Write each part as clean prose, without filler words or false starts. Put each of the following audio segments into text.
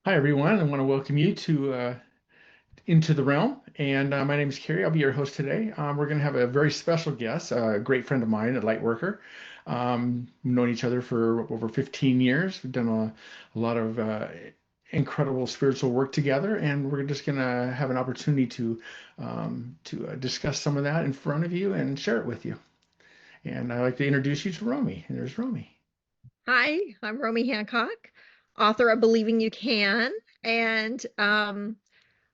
Hi, everyone. I want to welcome you to Into the Realm. And my name is Kerry. I'll be your host today. We're going to have a very special guest, a great friend of mine, a light worker. We've known each other for over 15 years. We've done a lot of incredible spiritual work together, and we're just going to have an opportunity to discuss some of that in front of you and share it with you. And I'd like to introduce you to Romy. And there's Romy. Hi, I'm Romy Hancock, author of Believing You Can. And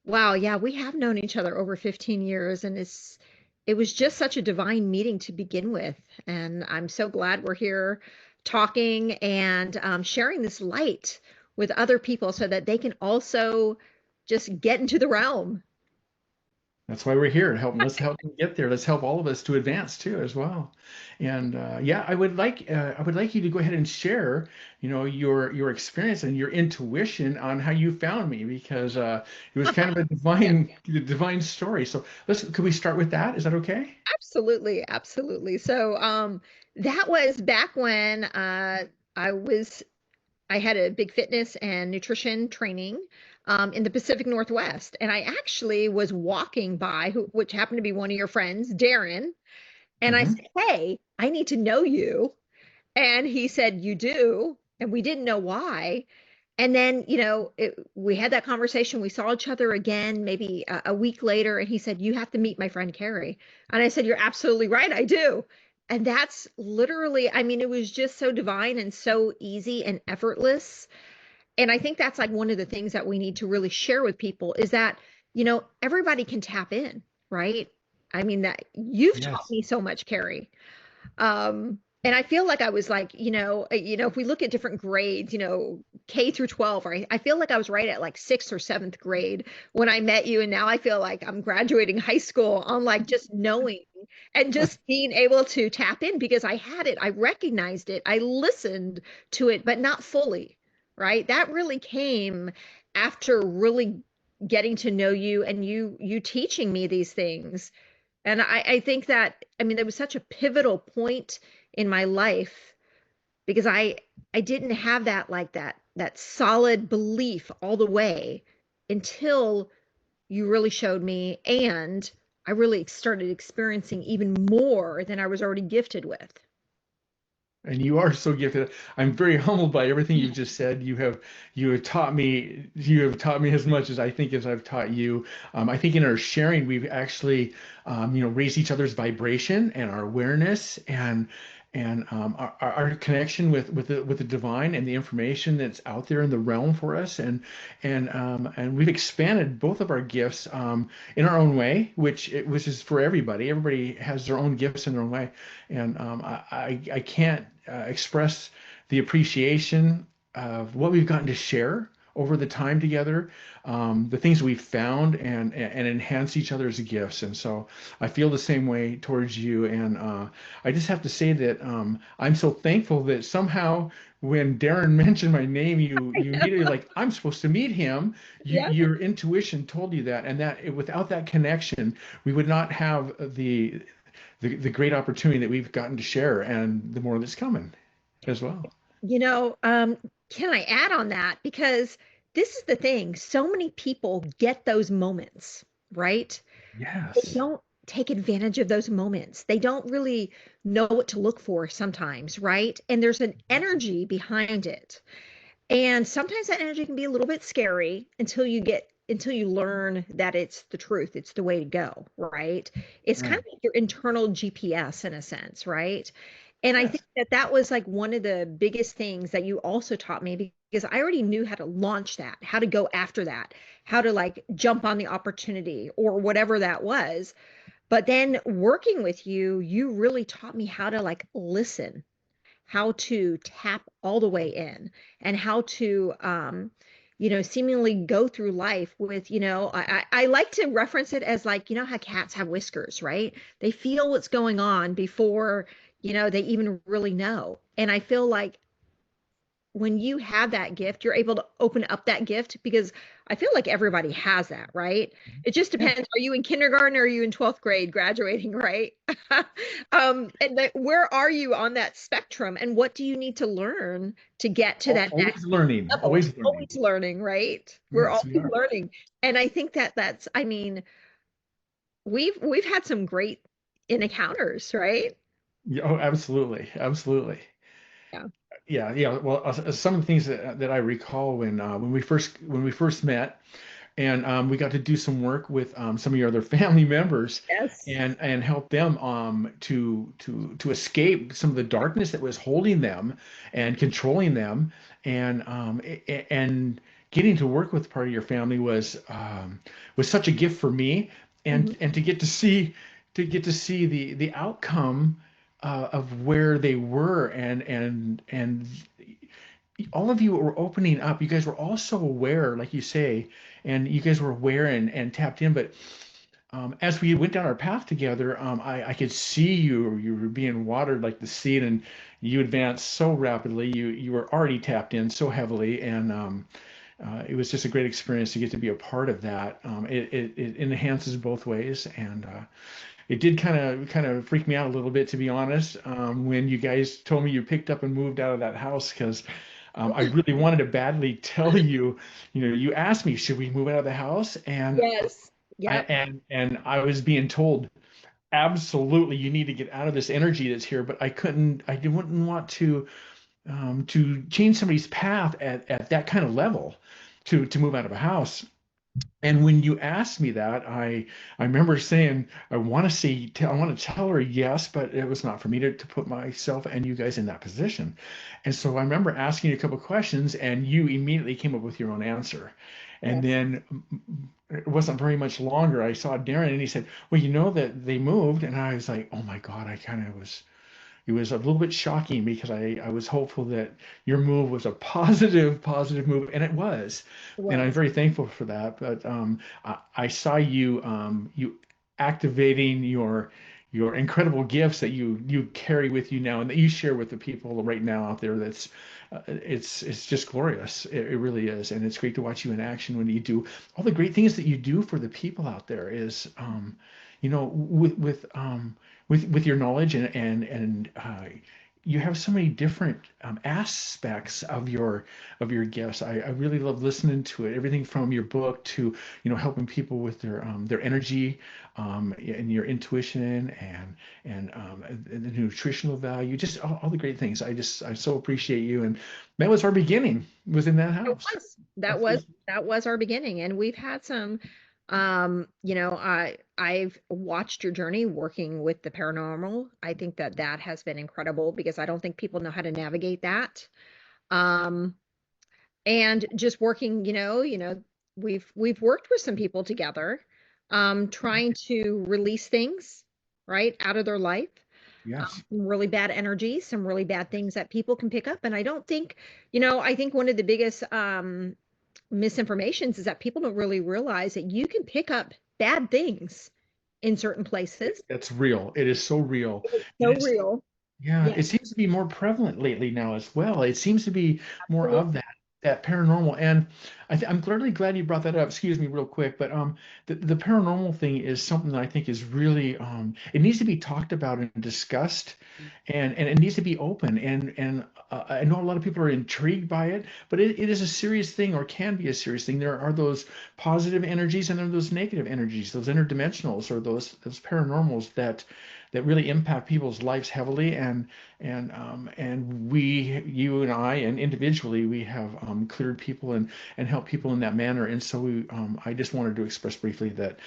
wow, yeah, we have known each other over 15 years, and it was just such a divine meeting to begin with. And I'm so glad we're here talking and sharing this light with other people so that they can also just get into the realm. That's why we're here. Let's help them get there. Let's help all of us to advance too, as well. And yeah, I would like you to go ahead and share, your experience and your intuition on how you found me, because it was kind of a Yeah. divine story. So could we start with that? Is that okay? Absolutely, absolutely. So that was back when I was I had a big fitness and nutrition training in the Pacific Northwest, and I actually was walking by, which happened to be one of your friends, Darren, and I Hmm. said, "Hey, I need to know you," and he said, "You do," and we didn't know why. And then, we had that conversation. We saw each other again, maybe a week later, and he said, "You have to meet my friend Carrie." And I said, "You're absolutely right. I do." And that's literally, I mean, it was just so divine and so easy and effortless. And I think that's like one of the things that we need to really share with people is that, everybody can tap in, right? I mean, that you've taught Yes. me so much, Carrie. And I feel like I was like, if we look at different grades, K through 12, right? I feel like I was right at like sixth or seventh grade when I met you. And now I feel like I'm graduating high school on like just knowing and just being able to tap in because I had it. I recognized it. I listened to it, but not fully, right? That really came after really getting to know you and you teaching me these things. And I think that, I mean, there was such a pivotal point in my life because I didn't have that solid belief all the way until you really showed me, and I really started experiencing even more than I was already gifted with. And you are so gifted. I'm very humbled by everything you've just said. You have taught me as much as I think as I've taught you. I think in our sharing, we've actually raised each other's vibration and our awareness and our connection with the divine and the information that's out there in the realm for us. And we've expanded both of our gifts in our own way, which is for everybody. Everybody has their own gifts in their own way. And I can't express the appreciation of what we've gotten to share over the time together, the things we've found and enhance each other's gifts. And so I feel the same way towards you. And I just have to say that I'm so thankful that somehow when Darren mentioned my name, you immediately like, I'm supposed to meet him. Yeah. Your intuition told you that, and without that connection, we would not have the great opportunity that we've gotten to share and the more that's coming as well. You know, um, can I add on that? Because this is the thing, so many people get those moments, right? They Yes. don't take advantage of those moments. They don't really know what to look for sometimes, right? And there's an energy behind it. And sometimes that energy can be a little bit scary until you learn that it's the truth, it's the way to go, right? It's kind Right. of like your internal GPS in a sense, right? And I think Yes. that that was like one of the biggest things that you also taught me because I already knew how to launch that, how to go after that, how to like jump on the opportunity or whatever that was. But then working with you, you really taught me how to like listen, how to tap all the way in, and how to seemingly go through life with, I like to reference it as like, how cats have whiskers, right? They feel what's going on before, they even really know. And I feel like when you have that gift, you're able to open up that gift because I feel like everybody has that, right? It just Yeah. depends. Are you in kindergarten or are you in 12th grade graduating, right? And where are you on that spectrum and what do you need to learn to get to that next Always learning, level? always learning. Always learning, right? We're Yes, always we are. learning. And I think that I mean, we've had some great encounters, right? Yeah, oh, absolutely, absolutely. Yeah. Yeah, yeah. Well, some of the things that I recall when we first met, and we got to do some work with some of your other family members, Yes. and help them to escape some of the darkness that was holding them and controlling them, and getting to work with part of your family was such a gift for me, Mhm. and to get to see the outcome of where they were, and all of you were opening up. You guys were also aware, like you say, and you guys were aware and tapped in. But as we went down our path together, I could see you were being watered like the seed, and you advanced so rapidly. You were already tapped in so heavily, and it was just a great experience to get to be a part of that. It enhances both ways, and it did kind of freak me out a little bit, to be honest, when you guys told me you picked up and moved out of that house, because I really wanted to badly tell you. You asked me, should we move out of the house? And Yes. I Yep. and I was being told, absolutely, you need to get out of this energy that's here. But I couldn't. I didn't want to change somebody's path at that kind of level, to move out of a house. And when you asked me that, I remember saying, I want to tell her yes, but it was not for me to put myself and you guys in that position. And so I remember asking you a couple of questions, and you immediately came up with your own answer. And Yes. then it wasn't very much longer. I saw Darren, and he said, "Well, you know that they moved," and I was like, "Oh my God!" I kind of was. It was a little bit shocking because I was hopeful that your move was a positive move, and it was, It and I'm was. very thankful for that. But I saw you activating your incredible gifts that you carry with you now, and that you share with the people right now out there. It's just glorious. It really is, and it's great to watch you in action when you do all the great things that you do for the people out there. Is with your knowledge, and you have so many different aspects of your gifts. I really love listening to it. Everything from your book to helping people with their energy, and your intuition, and the nutritional value. Just all the great things. I so appreciate you. And that was our beginning. Was in that It house. was. That That's was just that was our beginning. And we've had some I've watched your journey working with the paranormal. I think that that has been incredible because I don't think people know how to navigate that. Um and just working, we've worked with some people together, trying to release things, right, out of their life. yes. Some really bad energy, some really bad things that people can pick up. And I don't think, I think one of the biggest misinformations is that people don't really realize that you can pick up bad things in certain places. It's real. It is so real. It's And so it's real. Yeah, Yeah, it seems to be more prevalent lately now as well. It seems to be more absolutely. of that paranormal, and I'm really glad you brought that up. Excuse me, real quick, but the paranormal thing is something that I think is really it needs to be talked about and discussed, and it needs to be open. And I know a lot of people are intrigued by it, but it is a serious thing, or can be a serious thing. There are those positive energies, and there are those negative energies, those interdimensionals, or those paranormals that really impact people's lives heavily. And you and I, and individually, we have cleared people and helped people in that manner. And so I just wanted to express briefly that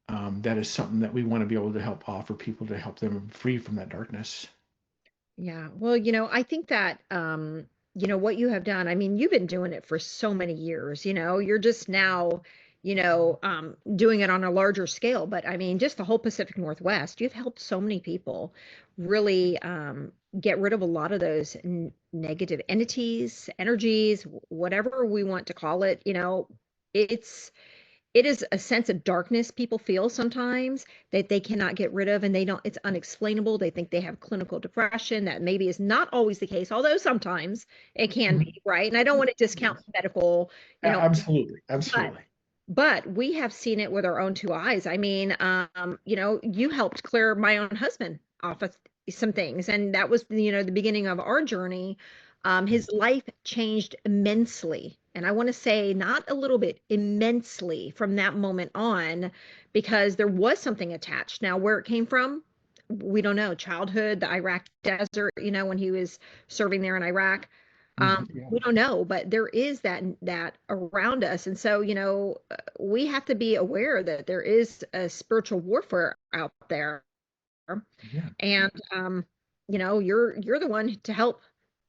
that is something that we want to be able to help offer people, to help them free from that darkness. Yeah. Well, I think that what you have done, I mean, you've been doing it for so many years, you're just now, doing it on a larger scale. But I mean, just the whole Pacific Northwest, you've helped so many people really get rid of a lot of those negative entities, energies, whatever we want to call it, it's it is a sense of darkness people feel sometimes that they cannot get rid of, and they don't, it's unexplainable. They think they have clinical depression. That maybe is not always the case, although sometimes it can Mhm. be, right? And I don't want to discount Yes. medical, you know, Absolutely. but Absolutely. we have seen it with our own two eyes. I mean, you helped clear my own husband off of some things, and that was, the beginning of our journey. His life changed immensely, and I want to say not a little bit, immensely from that moment on, because there was something attached. Now, where it came from, we don't know. Childhood, the Iraq desert, when he was serving there in Iraq. Yeah. We don't know, but there is that around us. And so, we have to be aware that there is a spiritual warfare out there. Yeah. And you're the one to help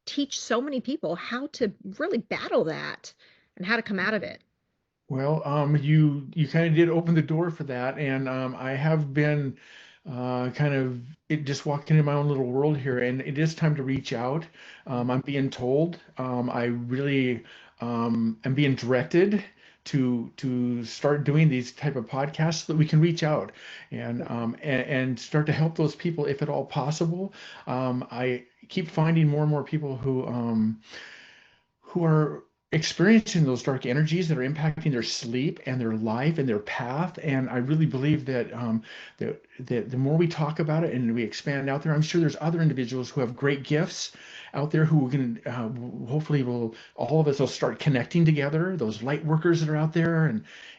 teach so many people how to really battle that and how to come out of it. Well, you kind of did open the door for that, and I have been kind of just walking in my own little world here, and it is time to reach out. I'm being told, I really am being directed to start doing these type of podcasts so that we can reach out and start to help those people if at all possible. I keep finding more and more people who are experiencing those dark energies that are impacting their sleep and their life and their path. And I really believe that the more we talk about it and we expand out there, I'm sure there's other individuals who have great gifts out there who can hopefully will all of us will start connecting together. Those light workers that are out there,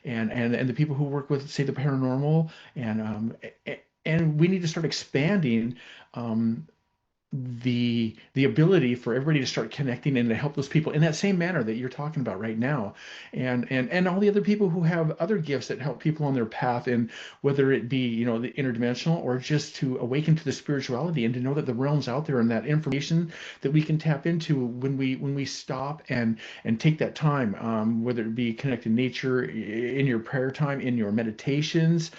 and the people who work with, say, the paranormal, and we need to start expanding um, the ability for everybody to start connecting and to help those people in that same manner that you're talking about right now, and all the other people who have other gifts that help people on their path, and whether it be the interdimensional or just to awaken to the spirituality and to know that the realms out there and that information that we can tap into when we stop and take that time, whether it be connected nature, in your prayer time, in your meditations,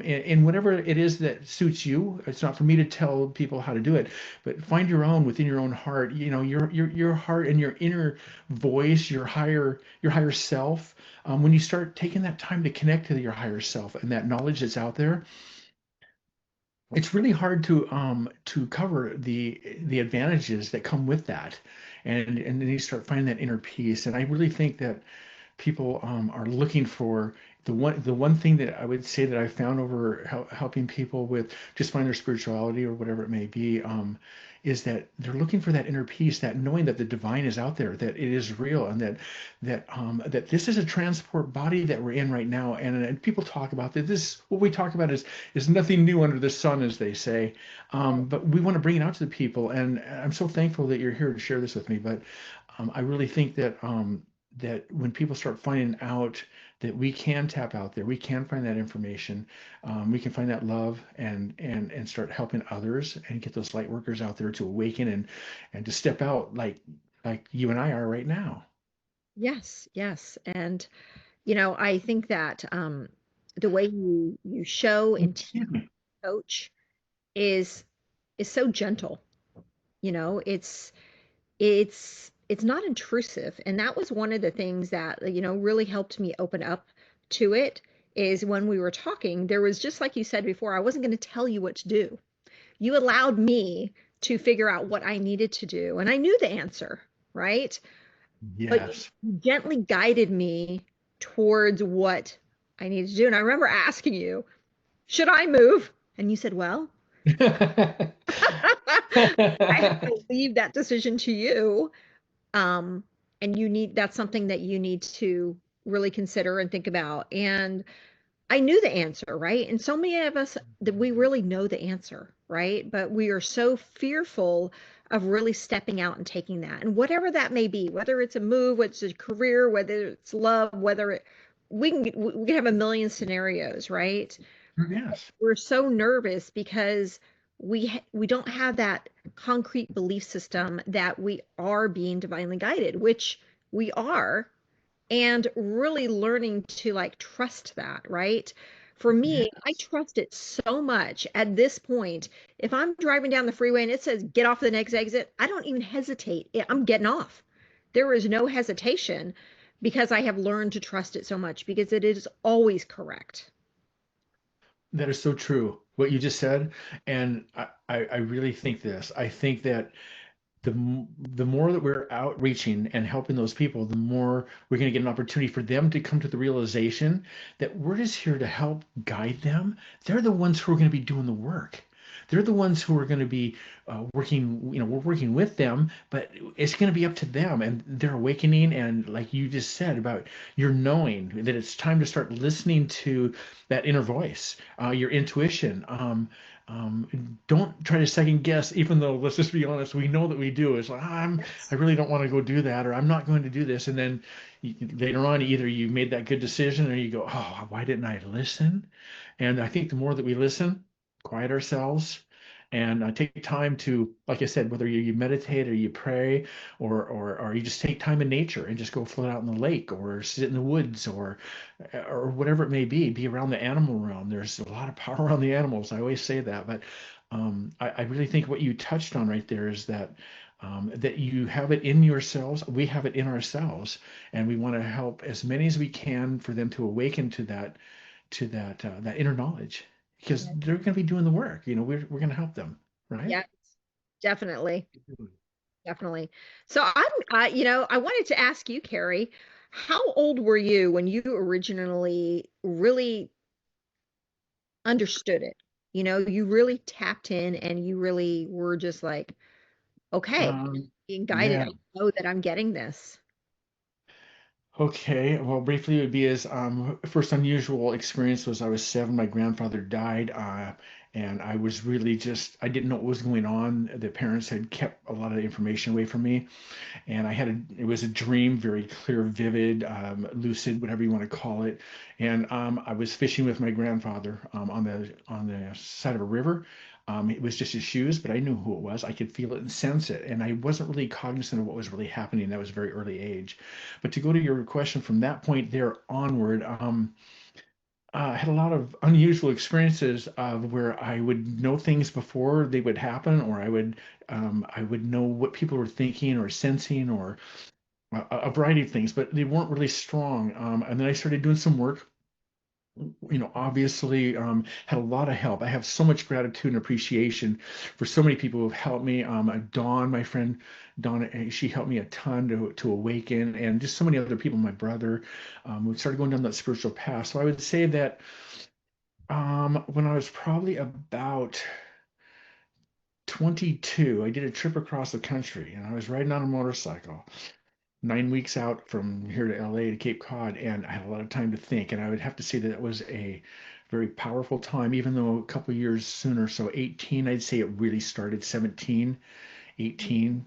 in whatever it is that suits you. It's not for me to tell people how to do it, but find your own within your own heart, your heart and your inner voice, your higher self. When you start taking that time to connect to your higher self and that knowledge that's out there, it's really hard to cover the advantages that come with that, and then you start finding that inner peace. And I really think that people are looking for the one thing that I would say that I found over helping people with just find their spirituality or whatever it may be, is that they're looking for that inner peace, that knowing that the divine is out there, that it is real, and that this is a transport body that we're in right now. And people talk about that. This what we talk about is nothing new under the sun, as they say. But we want to bring it out to the people, and I'm so thankful that you're here to share this with me. But I really think that when people start finding out that we can tap out there, we can find that information, we can find that love, and start helping others and get those light workers out there to awaken and to step out like you and I are right now. Yes, yes. And I think that the way you show and teach, Excuse me. coach is so gentle. It's not intrusive, and that was one of the things that really helped me open up to it. Is when we were talking, there was, just like you said before, I wasn't going to tell you what to do. You allowed me to figure out what I needed to do, and I knew the answer, right? But Yes. you gently guided me towards what I needed to do. And I remember asking you, should I move? And you said, well, I have to leave that decision to you. Um, and that's something that you need to really consider and think about. And I knew the answer, right? And so many of us that we really know the answer, right? But we are so fearful of really stepping out and taking that. And whatever that may be, whether it's a move, whether it's a career, whether it's love, we can have a million scenarios, right? Yes. We're so nervous because we don't have that concrete belief system that we are being divinely guided, which we are, and really learning to like trust that, right? For me, I Yes. trust it so much at this point. If I'm driving down the freeway and it says get off the next exit, I don't even hesitate. I'm getting off. There is no hesitation because I have learned to trust it so much because it is always correct. That is so true, what you just said. And I really think this. I think that the more that we're outreaching and helping those people, the more we're going to get an opportunity for them to come to the realization that we're just here to help guide them. They're the ones who are going to be doing the work. They're the ones who are going to be working, we're working with them, but it's going to be up to them and their awakening. And like you just said about your knowing that it's time to start listening to that inner voice, your intuition. Don't try to second guess, even though let's just be honest, we know that we do. It's like I Yes. really don't want to go do that, or I'm not going to do this, and then later on, either you made that good decision, or you go, oh, why didn't I listen? And I think the more that we listen, quiet ourselves, and take time to, like I said, whether you meditate or you pray, or you just take time in nature and just go float out in the lake, or sit in the woods, or whatever it may be around the animal realm. There's a lot of power on the animals. I always say that, but I really think what you touched on right there is that that you have it in yourselves. We have it in ourselves, and we want to help as many as we can for them to awaken to that inner knowledge, because Yes. they're going to be doing the work. We're going to help them, right? Yes, definitely. Definitely. So I wanted to ask you, Carrie, how old were you when you originally really understood it? You really tapped in and you really were just like, okay, being guided. I Man, know that I'm getting this. okay, well, briefly, it would be as first unusual experience was I was 7. My grandfather died, and I was really just I didn't know what was going on. The parents had kept a lot of information away from me, and it was a dream, very clear, vivid, lucid, whatever you want to call it. And I was fishing with my grandfather on the side of a river. It was just his shoes, but I knew who it was. I could feel it and sense it, and I wasn't really cognizant of what was really happening. That was a very early age. But to go to your question from that point there onward, I had a lot of unusual experiences of where I would know things before they would happen, or I would know what people were thinking or sensing, or a variety of things, but they weren't really strong. And then I started doing some work. Obviously, had a lot of help. I have so much gratitude and appreciation for so many people who have helped me. Dawn, my friend Dawn, she helped me a ton to awaken, and just so many other people. My brother, we started going down that spiritual path. So I would say that when I was probably about 22, I did a trip across the country, and I was riding on a motorcycle. 9 weeks out from here to LA to Cape Cod, and I had a lot of time to think. And I would have to say that it was a very powerful time, even though a couple of years sooner, so 18, I'd say it really started 17, 18.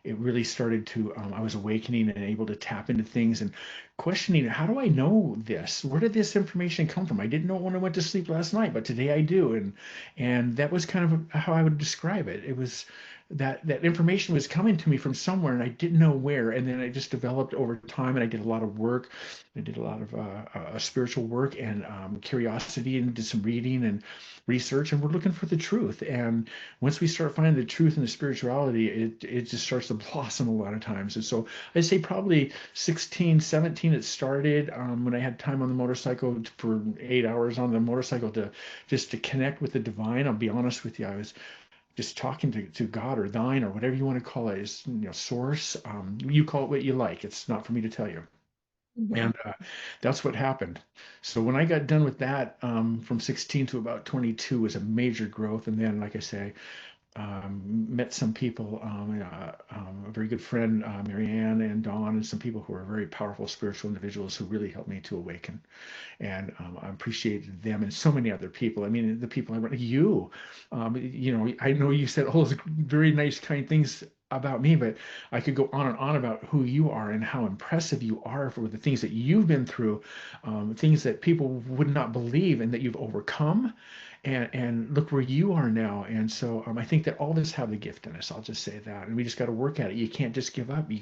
It really started to, I was awakening and able to tap into things and questioning, how do I know this? Where did this information come from? I didn't know it when I went to sleep last night, but today I do. And that was kind of how I would describe it. It was that information was coming to me from somewhere and I didn't know where. And then I just developed over time, and I did a lot of work. I did a lot of spiritual work and curiosity, and did some reading and research, and we're looking for the truth. And once we start finding the truth in the spirituality, it just starts to blossom a lot of times. And so I'd say probably 16, 17 it started, when I had time on the motorcycle for 8 hours on the motorcycle to just to connect with the divine. I'll be honest with you, I was just talking to God or thine or whatever you want to call it, is source. You call it what you like. It's not for me to tell you. Mhm. And that's what happened. So when I got done with that, from 16 to about 22 was a major growth. And then, like I say, met some people, a very good friend, Marianne and Dawn, and some people who are very powerful spiritual individuals who really helped me to awaken. And I appreciated them and so many other people. I mean, the people I run, I know you said all those very nice, kind things about me, but I could go on and on about who you are and how impressive you are for the things that you've been through, things that people would not believe and that you've overcome. And look where you are now. And so I think that all of us have the gift in us. I'll just say that. And we just got to work at it. You can't just give up. You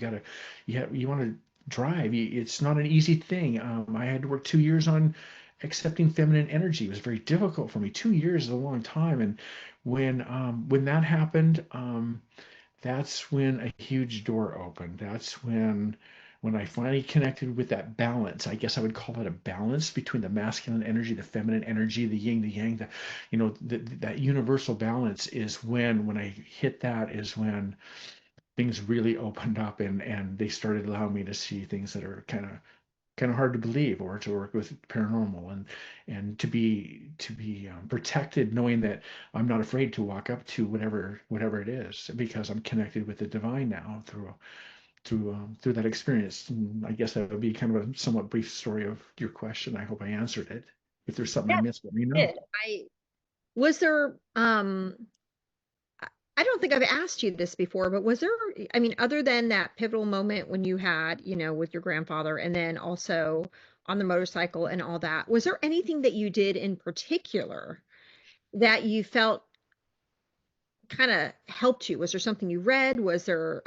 want to drive. It's not an easy thing. I had to work 2 years on accepting feminine energy. It was very difficult for me. 2 years is a long time. And when that happened, that's when a huge door opened. That's when when I finally connected with that balance, I guess I would call it a balance between the masculine energy, the feminine energy, the yin, the yang, that universal balance is when I hit that is when things really opened up and they started allowing me to see things that are kind of hard to believe or to work with paranormal and to be protected knowing that I'm not afraid to walk up to whatever it is because I'm connected with the divine now through that experience. And I guess that would be kind of a somewhat brief story of your question. I hope I answered it. If there's something I Yeah, missed, let me I know. did. I was there I I don't think I've asked you this before, but was there, I mean, other than that pivotal moment when you had, with your grandfather and then also on the motorcycle and all that, was there anything that you did in particular that you felt kind of helped you? Was there something you read? Was there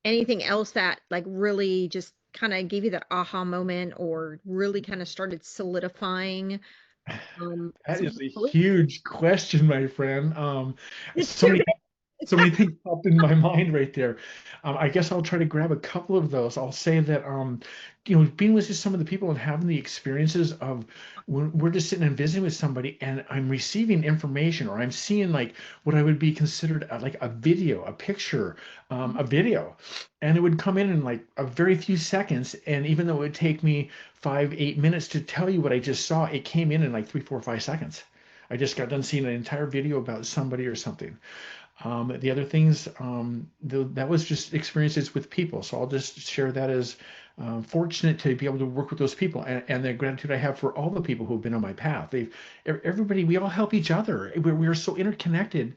anything else that like really just kind of gave you that aha moment or really kind of started solidifying That some is a beliefs? huge question, my friend. So many so many things popped in my mind right there. I guess I'll try to grab a couple of those. I'll say that being with just some of the people and having the experiences of when we're just sitting and visiting with somebody, and I'm receiving information, or I'm seeing like what I would be considered like a video, a picture, a video, and it would come in like a very few seconds. And even though it would take me 5, 8 minutes to tell you what I just saw, it came in like 3, 4, 5 seconds. I just got done seeing an entire video about somebody or something. The other things, that was just experiences with people. So I'll just share that as fortunate to be able to work with those people and the gratitude I have for all the people who have been on my path. Everybody, we all help each other. We are so interconnected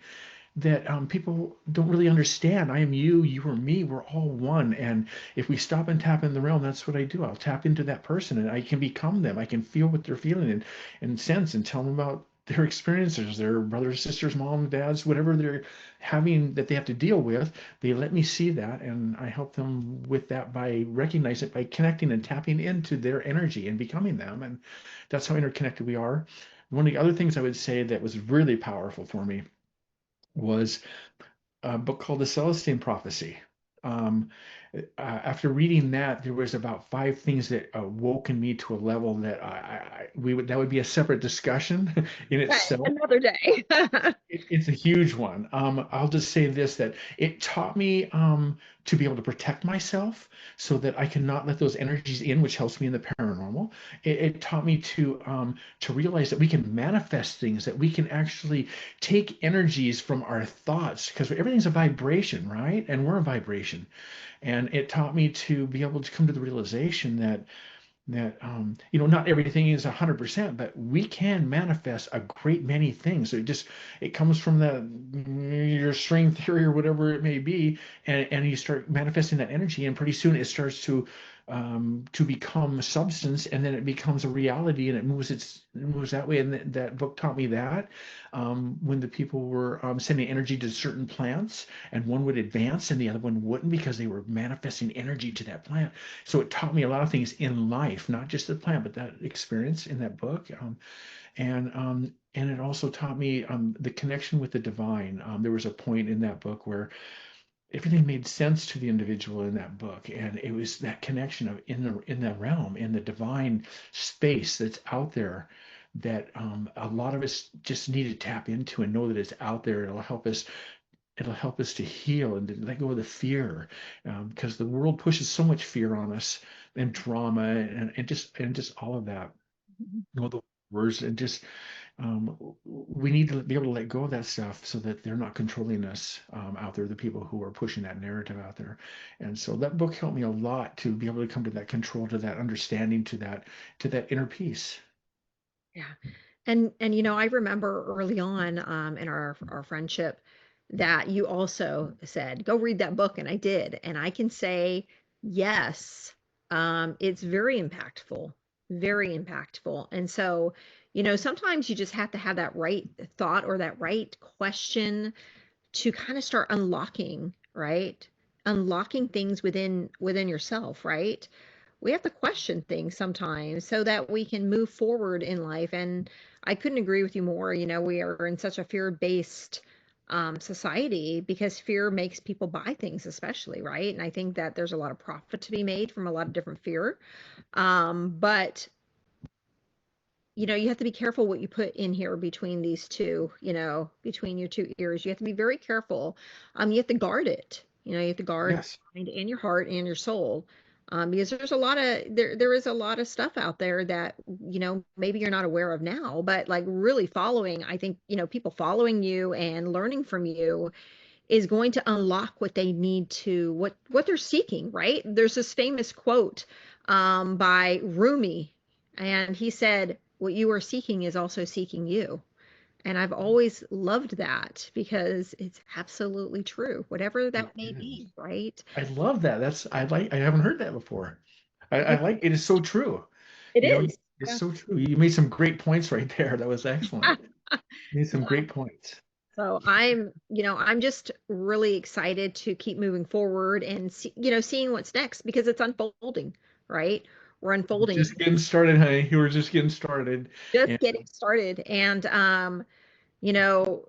that people don't really understand. I am you, you are me, we're all one. And if we stop and tap in the realm, that's what I do. I'll tap into that person and I can become them. I can feel what they're feeling and sense and tell them about their experiences, their brothers, sisters, mom, dads, whatever they're having that they have to deal with. They let me see that and I help them with that by recognizing it, by connecting and tapping into their energy and becoming them. And that's how interconnected we are. One of the other things I would say that was really powerful for me was a book called The Celestine Prophecy. Um, After reading that, there was about 5 things that awoken me to a level that that would be a separate discussion in Okay, itself. another day. It's a huge one. I'll just say this, that it taught me to be able to protect myself so that I cannot let those energies in, which helps me in the paranormal. It taught me to realize that we can manifest things, that we can actually take energies from our thoughts, because everything's a vibration, right? And we're a vibration. And it taught me to be able to come to the realization that not everything is 100%, but we can manifest a great many things. It comes from your string theory or whatever it may be, and you start manifesting that energy, and pretty soon it starts to become substance, and then it becomes a reality, and it moves that way. And that book taught me that when the people were sending energy to certain plants, and one would advance and the other one wouldn't because they were manifesting energy to that plant. So it taught me a lot of things in life, not just the plant, but that experience in that book. And it also taught me the connection with the divine. There was a point in that book where everything made sense to the individual in that book, and it was that connection of in the realm, in the divine space that's out there, that a lot of us just need to tap into and know that it's out there. It'll help us to heal and to let go of the fear, because the world pushes so much fear on us and drama and just all of that. The words and just we need to be able to let go of that stuff so that they're not controlling us out there, the people who are pushing that narrative out there. And so that book helped me a lot to be able to come to that control, to that understanding, to that inner peace. Yeah. And I remember early on in our friendship that you also said, go read that book, and I did. And I can say, yes, it's very impactful. And so, sometimes you just have to have that right thought or that right question to kind of start unlocking, right? Unlocking things within yourself, right? We have to question things sometimes so that we can move forward in life. And I couldn't agree with you more. We are in such a fear-based society, because fear makes people buy things, especially, right? And I think that there's a lot of profit to be made from a lot of different fear. But you have to be careful what you put in here between these two, between your two ears. You have to be very careful. You have to guard it. You have to guard Yes. your mind and your heart and your soul. Because there is a lot of stuff out there that, maybe you're not aware of now, but like really following, I think, people following you and learning from you is going to unlock what they need to, what they're seeking, right? There's this famous quote by Rumi, and he said, "What you are seeking is also seeking you." And I've always loved that because it's absolutely true, whatever It that may is. be, right? I love that. I haven't heard that before. I It, like it is so true. it You know, is. it's Yeah. so true. You made some great points right there. That was excellent. You made some great points. So I'm just really excited to keep moving forward and seeing what's next because it's unfolding, right? We're unfolding, Just getting started, honey. You were just getting started. just And getting started. And you know,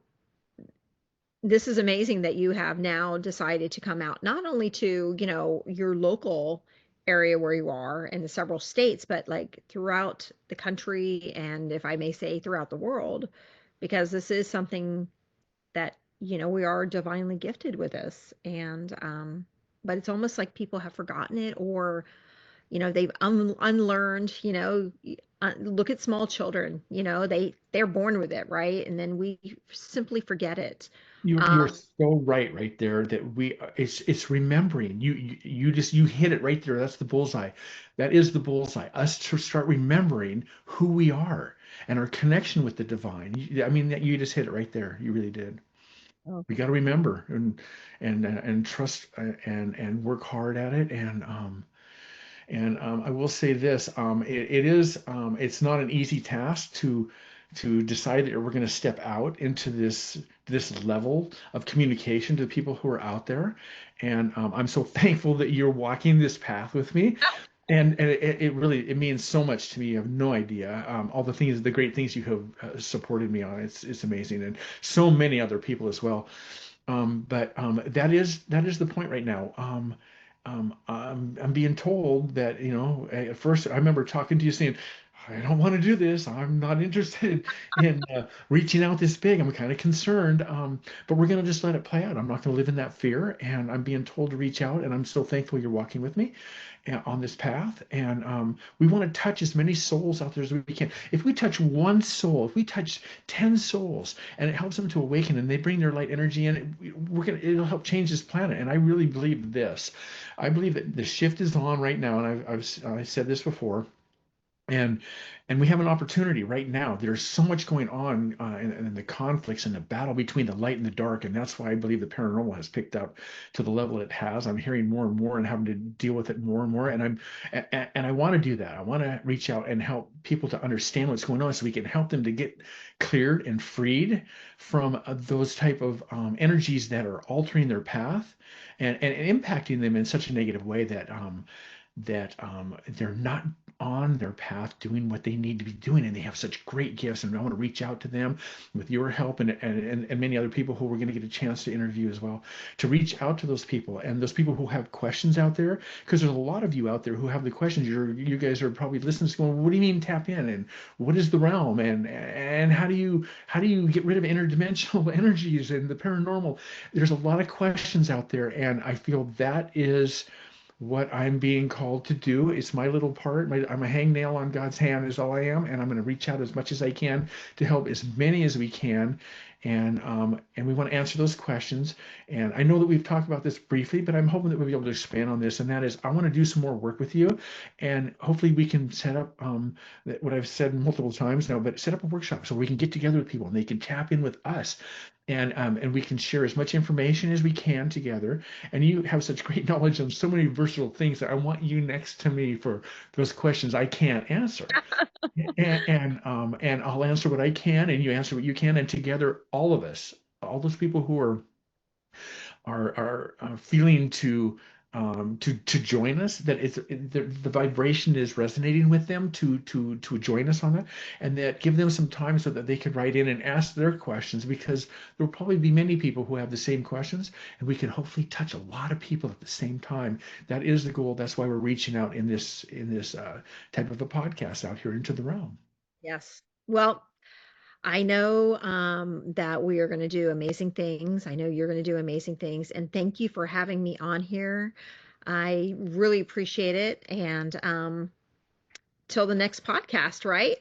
this is amazing that you have now decided to come out not only to, your local area where you are and the several states, but like throughout the country and, if I may say, throughout the world, because this is something that, we are divinely gifted with this. And but it's almost like people have forgotten it, or they've unlearned. Look at small children, they're born with it, right? And then we simply forget it. you're um so right there that it's remembering. You hit it right there. That's the bullseye. That is the bullseye. Us to start remembering who we are and our connection with the divine. I mean, that you just hit it right there. You really did. We got to remember and trust and work hard at it. And I will say this, it's not an easy task to decide that we're going to step out into this level of communication to the people who are out there. And I'm so thankful that you're walking this path with me. And it really it means so much to me. You have no idea all the great things you have supported me on. It's amazing, and so many other people as well. But that is the point right now. I'm being told that, at first I remember talking to you saying, I don't want to do this. I'm not interested in reaching out this big. I'm kind of concerned, but we're going to just let it play out. I'm not going to live in that fear, and I'm being told to reach out, and I'm so thankful you're walking with me on this path. And we want to touch as many souls out there as we can. If we touch one soul, if we touch 10 souls, and it helps them to awaken, and they bring their light energy in, it'll help change this planet. And I really believe this. I believe that the shift is on right now, and I've said this before, and we have an opportunity right now. There's so much going on in the conflicts and the battle between the light and the dark, and that's why I believe the paranormal has picked up to the level it has. I'm hearing more and more and having to deal with it more and more, and I want to do that. I want to reach out and help people to understand what's going on, so we can help them to get cleared and freed from those type of energies that are altering their path and impacting them in such a negative way that they're not on their path doing what they need to be doing, and they have such great gifts. And I want to reach out to them with your help and many other people who we're going to get a chance to interview as well, to reach out to those people and those people who have questions out there, because there's a lot of you out there who have the questions. You guys are probably listening to going, what do you mean tap in, and what is the realm, and how do you get rid of interdimensional energies and the paranormal? There's a lot of questions out there, and I feel that is what I'm being called to do. It's my little part. I'm a hangnail on God's hand is all I am, and I'm going to reach out as much as I can to help as many as we can. And we want to answer those questions. And I know that we've talked about this briefly, but I'm hoping that we'll be able to expand on this. And that is, I want to do some more work with you, and hopefully we can set up what I've said multiple times now, but set up a workshop so we can get together with people and they can tap in with us. And we can share as much information as we can together. And you have such great knowledge on so many versatile things that I want you next to me for those questions I can't answer. And I'll answer what I can, and you answer what you can, and together, all of us, all those people who are feeling to to join us, that the vibration is resonating with them to join us on that, and that give them some time so that they could write in and ask their questions, because there will probably be many people who have the same questions, and we can hopefully touch a lot of people at the same time. That is the goal. That's why we're reaching out in this type of a podcast out here into the realm. Yes. Well, I know that we are going to do amazing things. I know you're going to do amazing things. And thank you for having me on here. I really appreciate it. And till the next podcast, right?